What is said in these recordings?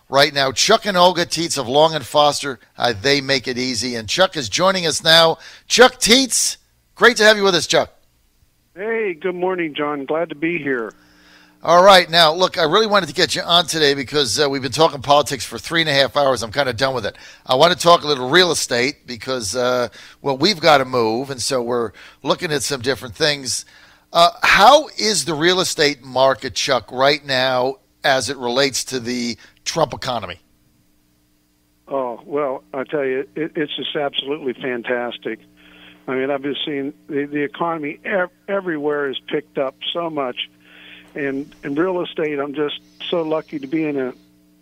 right now. Chuck and Olga Teets of Long and Foster, they make it easy. And Chuck is joining us now. Chuck Teets, great to have you with us, Chuck. Hey, good morning, John. Glad to be here. All right. Now, look, I really wanted to get you on today because we've been talking politics for 3.5 hours. I'm kind of done with it. I want to talk a little real estate because, we've got to move, and so we're looking at some different things. How is the real estate market, Chuck, right now as it relates to the Trump economy? Oh, well, I tell you, it's just absolutely fantastic. I mean, I've been seeing the economy everywhere has picked up so much. And in real estate, I'm just so lucky to be in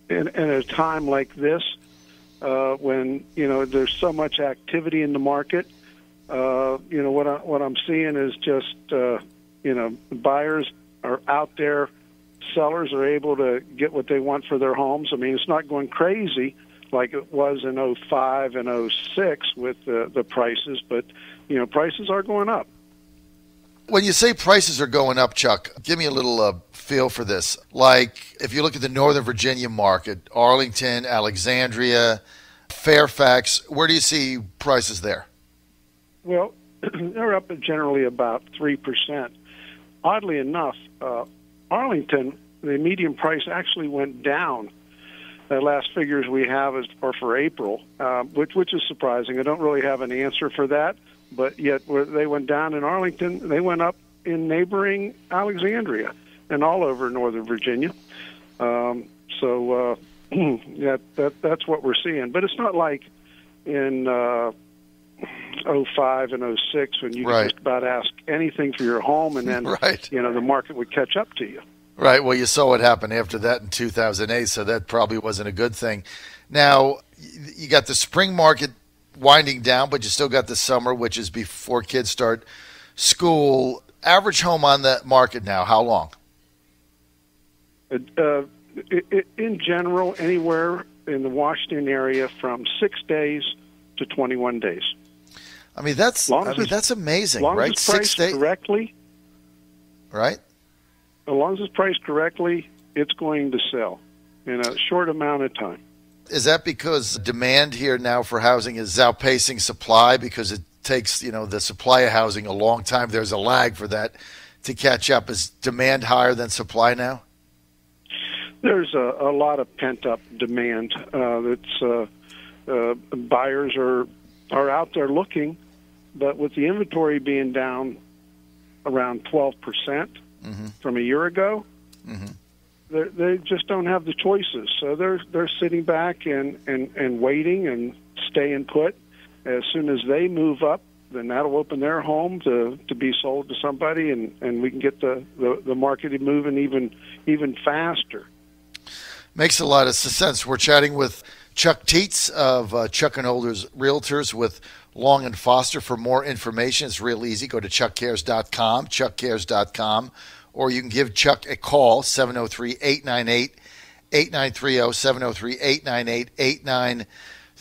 a time like this when, there's so much activity in the market. What I'm seeing is just, buyers are out there. Sellers are able to get what they want for their homes. I mean, it's not going crazy like it was in 05 and 06 with the prices, but, prices are going up. When you say prices are going up, Chuck, give me a little feel for this. Like, if you look at the Northern Virginia market, Arlington, Alexandria, Fairfax, where do you see prices there? Well, they're up at generally about 3%. Oddly enough, Arlington, the median price actually went down. The last figures we have are for April, which is surprising. I don't really have an answer for that, but yet where they went down in Arlington, they went up in neighboring Alexandria and all over Northern Virginia. That's what we're seeing. But it's not like in 05 and 06 when you could just about ask anything for your home and then the market would catch up to you. Right. Well, you saw what happened after that in 2008, so that probably wasn't a good thing. Now, you got the spring market winding down, but you still got the summer, which is before kids start school. Average home on the market now, how long? In general, anywhere in the Washington area from 6 days to 21 days. I mean, that's amazing, right? 6 days correctly. Right. As long as it's priced correctly, it's going to sell in a short amount of time. Is that because demand here now for housing is outpacing supply because it takes, the supply of housing a long time? There's a lag for that to catch up. Is demand higher than supply now? There's a lot of pent-up demand. Buyers are out there looking, but with the inventory being down around 12%, from a year ago, they just don't have the choices. So they're sitting back and waiting and staying put. As soon as they move up, then that'll open their home to be sold to somebody, and we can get the market moving even faster. Makes a lot of sense. We're chatting with Chuck Teets of Chuck and Older's Realtors with Long and Foster. For more information, it's real easy. Go to chuckcares.com, chuckcares.com, or you can give Chuck a call, 703-898-8930,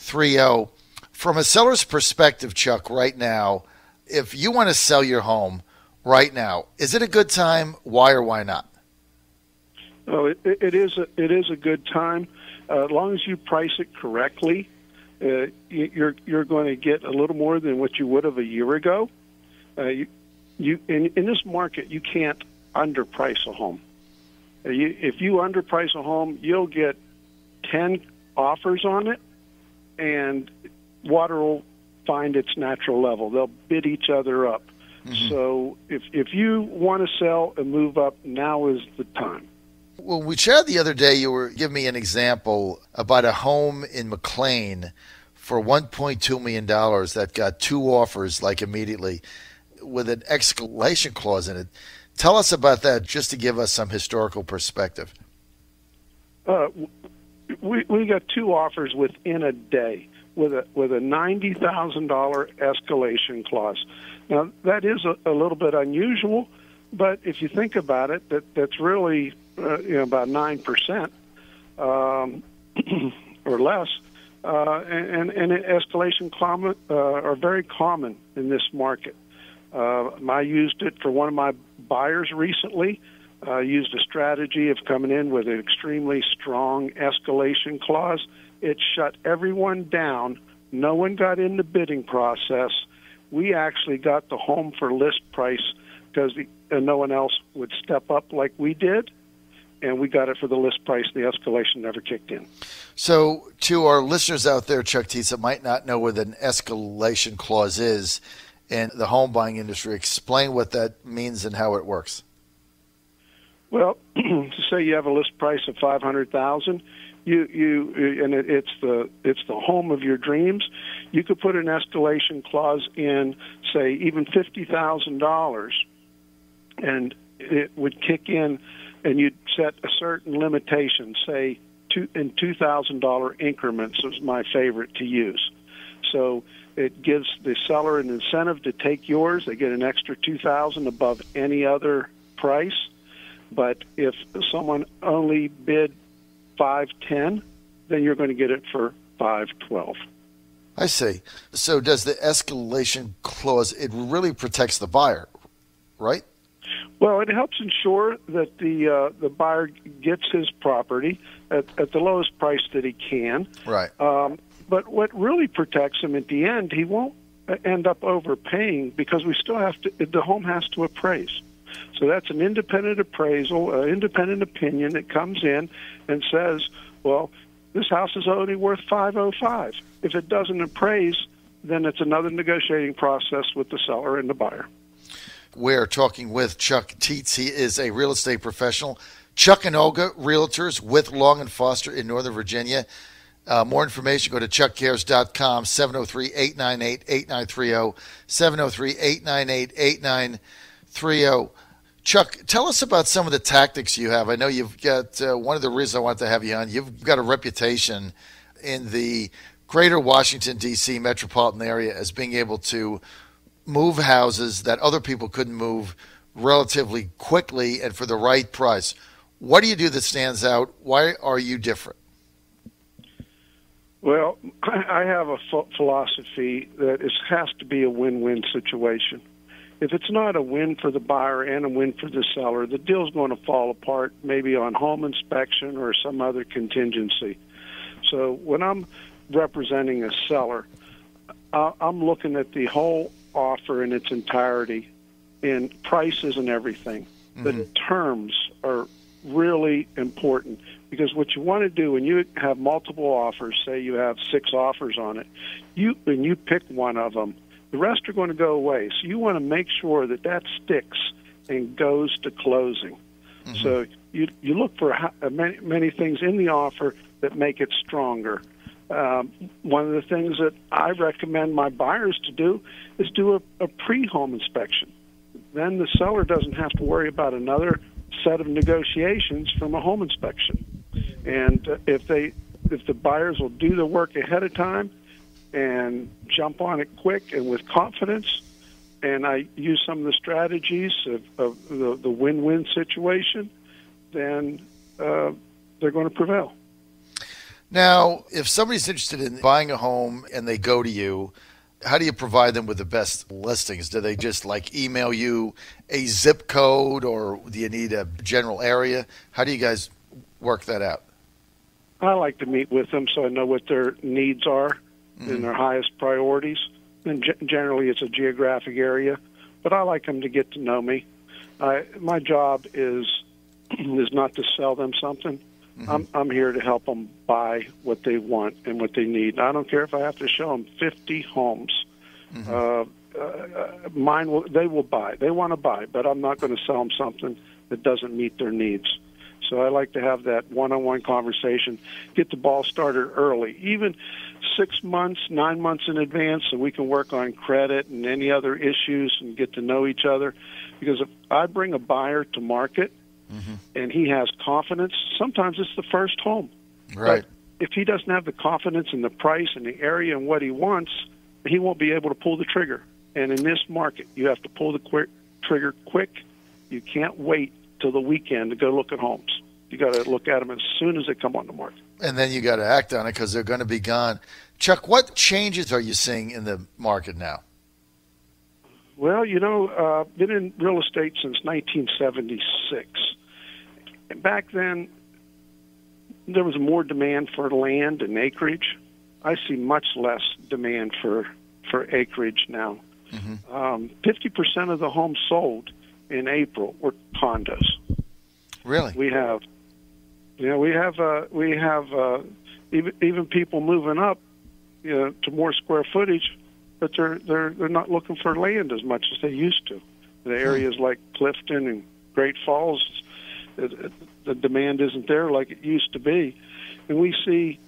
703-898-8930. From a seller's perspective, Chuck, right now, if you want to sell your home right now, is it a good time? Why or why not? Oh, it is a good time. As long as you price it correctly, you're going to get a little more than what you would have a year ago. In this market, you can't underprice a home. If you underprice a home, you'll get 10 offers on it, and water will find its natural level. They'll bid each other up. So if you want to sell and move up, now is the time. Well, we chatted the other day, you were giving me an example about a home in McLean for $1.2 million that got 2 offers like immediately with an escalation clause in it. Tell us about that just to give us some historical perspective. We got 2 offers within a day with a $90,000 escalation clause. Now, that is a little bit unusual, but if you think about it, that's really about 9% or less. And escalation are very common in this market. I used it for one of my buyers recently. used a strategy of coming in with an extremely strong escalation clause. It shut everyone down. No one got in the bidding process. We actually got the home for list price because no one else would step up like we did, and we got it for the list price. The escalation never kicked in. So to our listeners out there, Chuck Teets, that might not know what an escalation clause is in the home buying industry, explain what that means and how it works. Well, to say you have a list price of $500,000, it's the home of your dreams. You could put an escalation clause in, say, even $50,000, and it would kick in, and you'd set a certain limitation, say, in $2,000 increments is my favorite to use. So it gives the seller an incentive to take yours. They get an extra $2,000 above any other price. But if someone only bid $510, then you're going to get it for $512. I see. So does the escalation clause, it really protects the buyer, right? Well, it helps ensure that the buyer gets his property at the lowest price that he can. Right. But what really protects him at the end, he won't end up overpaying because we still have to. The home has to appraise. So that's an independent appraisal, an independent opinion that comes in and says, well, this house is only worth $505. If it doesn't appraise, then it's another negotiating process with the seller and the buyer. We're talking with Chuck Teets. He is a real estate professional. Chuck and Olga, realtors with Long and Foster in Northern Virginia. More information, go to chuckcares.com, 703-898-8930, 703-898-8930. Chuck, tell us about some of the tactics you have. I know you've got, one of the reasons I wanted to have you on, you've got a reputation in the greater Washington, D.C. metropolitan area as being able to move houses that other people couldn't move relatively quickly and for the right price. What do you do that stands out? Why are you different? Well, I have a philosophy that it has to be a win-win situation. If it's not a win for the buyer and a win for the seller, the deal's going to fall apart, maybe on home inspection or some other contingency. So when I'm representing a seller, I'm looking at the whole offer in its entirety, and price isn't everything. Mm-hmm. The terms are really important, because what you want to do when you have multiple offers, say you have 6 offers on it, when you pick one of them, the rest are going to go away. So you want to make sure that that sticks and goes to closing. Mm-hmm. So you look for many things in the offer that make it stronger. One of the things that I recommend my buyers to do is do a pre-home inspection. Then the seller doesn't have to worry about another set of negotiations from a home inspection. And if the buyers will do the work ahead of time and jump on it quick and with confidence, and I use some of the strategies of the win-win situation, then they're going to prevail. Now, if somebody's interested in buying a home and they go to you, how do you provide them with the best listings? Do they just email you a zip code, or do you need a general area? How do you guys work that out? I like to meet with them so I know what their needs are and their highest priorities. And generally it's a geographic area, but I like them to get to know me. My job is not to sell them something. Mm-hmm. I'm here to help them buy what they want and what they need. I don't care if I have to show them 50 homes. Mm-hmm. They will buy. They want to buy, but I'm not going to sell them something that doesn't meet their needs. So I like to have that one-on-one conversation, get the ball started early, even 6 months, 9 months in advance, so we can work on credit and any other issues and get to know each other. Because if I bring a buyer to market, mm-hmm. and he has confidence, sometimes it's the first home. Right. But if he doesn't have the confidence in the price and the area and what he wants, he won't be able to pull the trigger. And in this market, you have to pull the trigger quick. You can't wait till the weekend to go look at homes. You got to look at them as soon as they come on the market. And then you got to act on it because they're going to be gone. Chuck, what changes are you seeing in the market now? Well, I've been in real estate since 1976. back then, there was more demand for land and acreage. I see much less demand for acreage now. 50% of the homes sold in April were condos. Really? We have even people moving up, to more square footage, but they're not looking for land as much as they used to. The areas like Clifton and Great Falls, the demand isn't there like it used to be, and we see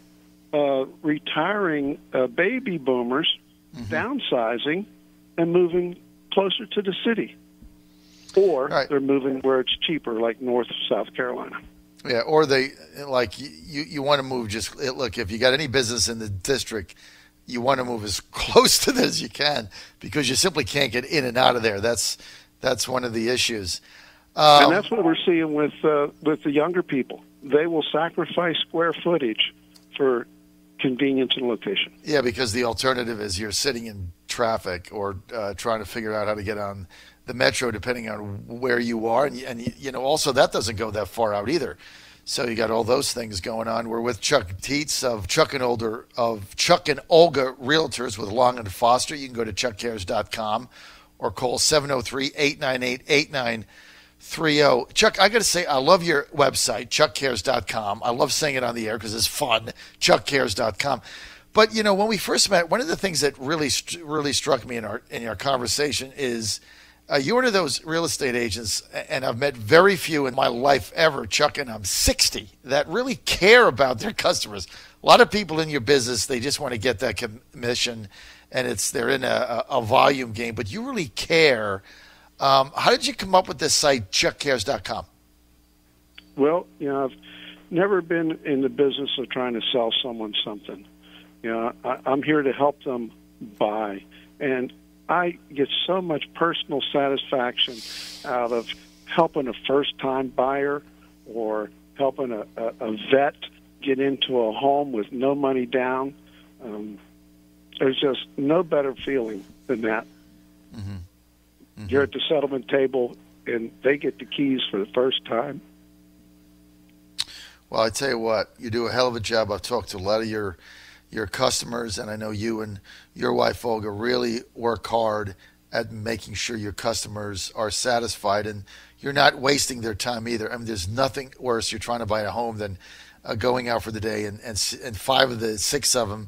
retiring baby boomers downsizing and moving closer to the city, or they're moving where it's cheaper, like North South Carolina. Yeah, or they, like, you want to move look, if you got any business in the district, you want to move as close to this as you can because you simply can't get in and out of there. That's one of the issues. And that's what we're seeing with the younger people. They will sacrifice square footage for convenience and location. Yeah, because the alternative is you're sitting in traffic or trying to figure out how to get on the metro, depending on where you are, and also that doesn't go that far out either. So you got all those things going on. We're with Chuck Teets of Chuck and Olga Realtors with Long and Foster. You can go to chuckcares.com or call 703-898-8930. Chuck, I got to say, I love your website, chuckcares.com. I love saying it on the air because it's fun, chuckcares.com. But when we first met, one of the things that really struck me in our conversation is you're one of those real estate agents, and I've met very few in my life ever, Chuck, and I'm 60, that really care about their customers. A lot of people in your business, they just want to get that commission, and they're in a volume game, but you really care. How did you come up with this site, chuckcares.com? Well, I've never been in the business of trying to sell someone something. I'm here to help them buy, and I get so much personal satisfaction out of helping a first-time buyer or helping a vet get into a home with no money down. There's just no better feeling than that. You're at the settlement table, and they get the keys for the first time. Well, I tell you what, you do a hell of a job. I've talked to a lot of your customers, and I know you and your wife, Olga, really work hard at making sure your customers are satisfied, and you're not wasting their time either. I mean, there's nothing worse. You're trying to buy a home than going out for the day, and 5 of the 6 of them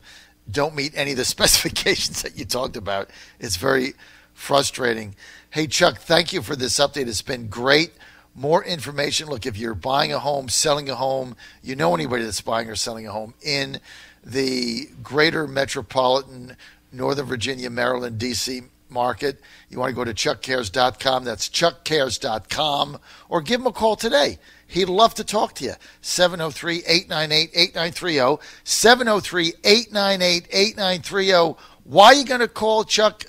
don't meet any of the specifications that you talked about. It's very frustrating. Hey, Chuck, thank you for this update. It's been great. More information. Look, if you're buying a home, selling a home, anybody that's buying or selling a home in the greater metropolitan Northern Virginia, Maryland, D.C. market, you want to go to chuckcares.com. That's chuckcares.com. Or give him a call today. He'd love to talk to you. 703-898-8930. 703-898-8930. Why are you going to call Chuck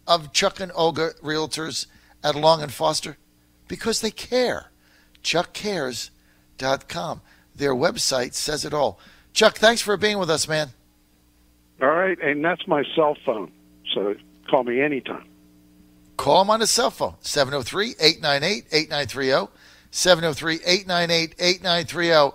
of Chuck and Olga Realtors at Long and Foster? Because they care. chuckcares.com. Their website says it all. Chuck, thanks for being with us, man. All right, and that's my cell phone, so call me anytime. Call him on his cell phone, 703-898-8930, 703-898-8930.